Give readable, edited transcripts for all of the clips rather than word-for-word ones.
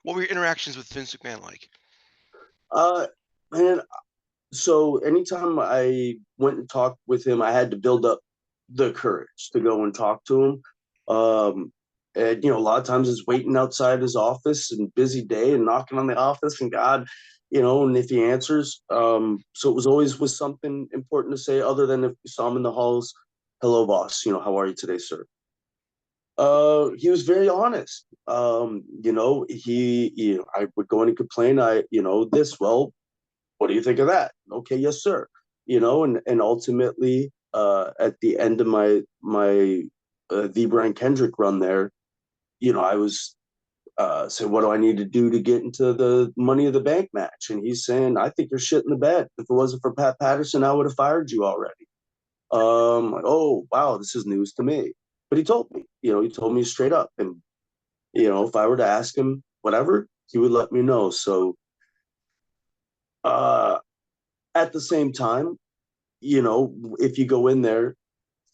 What were your interactions with Vince McMahon like? Uh, man, so anytime I went and talked with him, I had to build up the courage to go and talk to him. Um, and a lot of times it's waiting outside his office and busy day and knocking on the office and God, and if he answers. So it was always with something important to say other than if you saw him in the halls, hello boss, how are you today, sir? He was very honest. I would go in and complain, well, what do you think of that? Okay, yes, sir. And ultimately, at the end of my Vibra and Kendrick run there, I was saying, what do I need to do to get into the Money of the Bank match? And he's saying, I think you're shit in the bed. If it wasn't for Pat Patterson, I would have fired you already. Like, oh wow, this is news to me. But he told me straight up, and if I were to ask him whatever, he would let me know. So uh, at the same time, if you go in there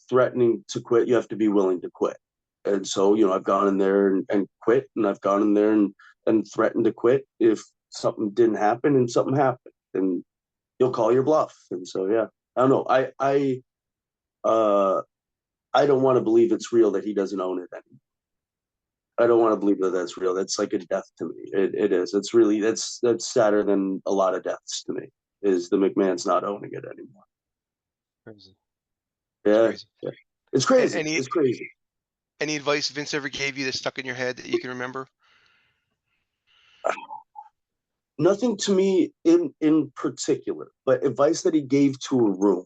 threatening to quit, you have to be willing to quit. And so, I've gone in there and quit, and I've gone in there and threatened to quit if something didn't happen and something happened, and you'll call your bluff. And so, yeah, I don't know. Uh, I don't want to believe it's real that he doesn't own it anymore. I don't want to believe that that's real. That's like a death to me. It is. It's really that's sadder than a lot of deaths to me. Is the McMahon's not owning it anymore? Crazy. It's Yeah, crazy. yeah. It's A- crazy. Any It's crazy. any advice Vince ever gave you that stuck in your head that you can remember? Nothing to me in particular, but advice that he gave to a room.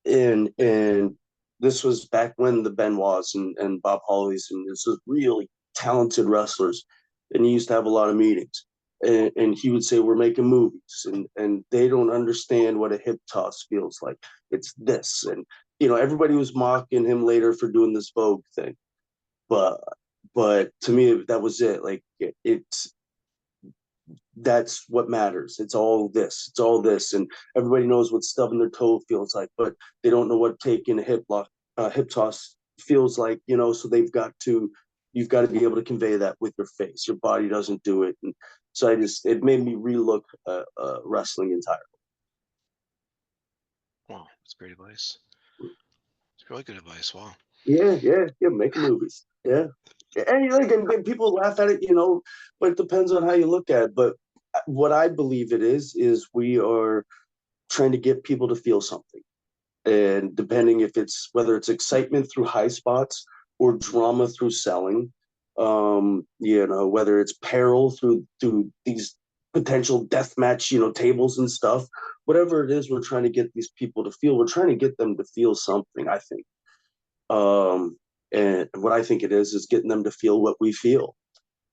And this was back when the Benoits and Bob Holly's and this was really talented wrestlers, and he used to have a lot of meetings. And he would say, "We're making movies, and they don't understand what a hip toss feels like. It's this." And everybody was mocking him later for doing this Vogue thing, but to me that was it. Like it's that's what matters. It's all this. It's all this, and everybody knows what stubbing their toe feels like, but they don't know what taking a hip toss feels like. So you've got to be able to convey that with your face. Your body doesn't do it, and so it made me relook wrestling entirely. Wow, that's great advice. It's really good advice. Wow. Yeah, yeah, yeah. Make movies. Yeah, and and people laugh at it, but it depends on how you look at it. But what I believe it is we are trying to get people to feel something. And depending if it's whether it's excitement through high spots or drama through selling, whether it's peril through these potential death match, tables and stuff, whatever it is, we're trying to get these people to feel. We're trying to get them to feel something. I think, and what I think it is getting them to feel what we feel.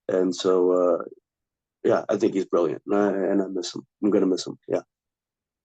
And so, yeah, I think he's brilliant, and I miss him. I'm gonna miss him. Yeah.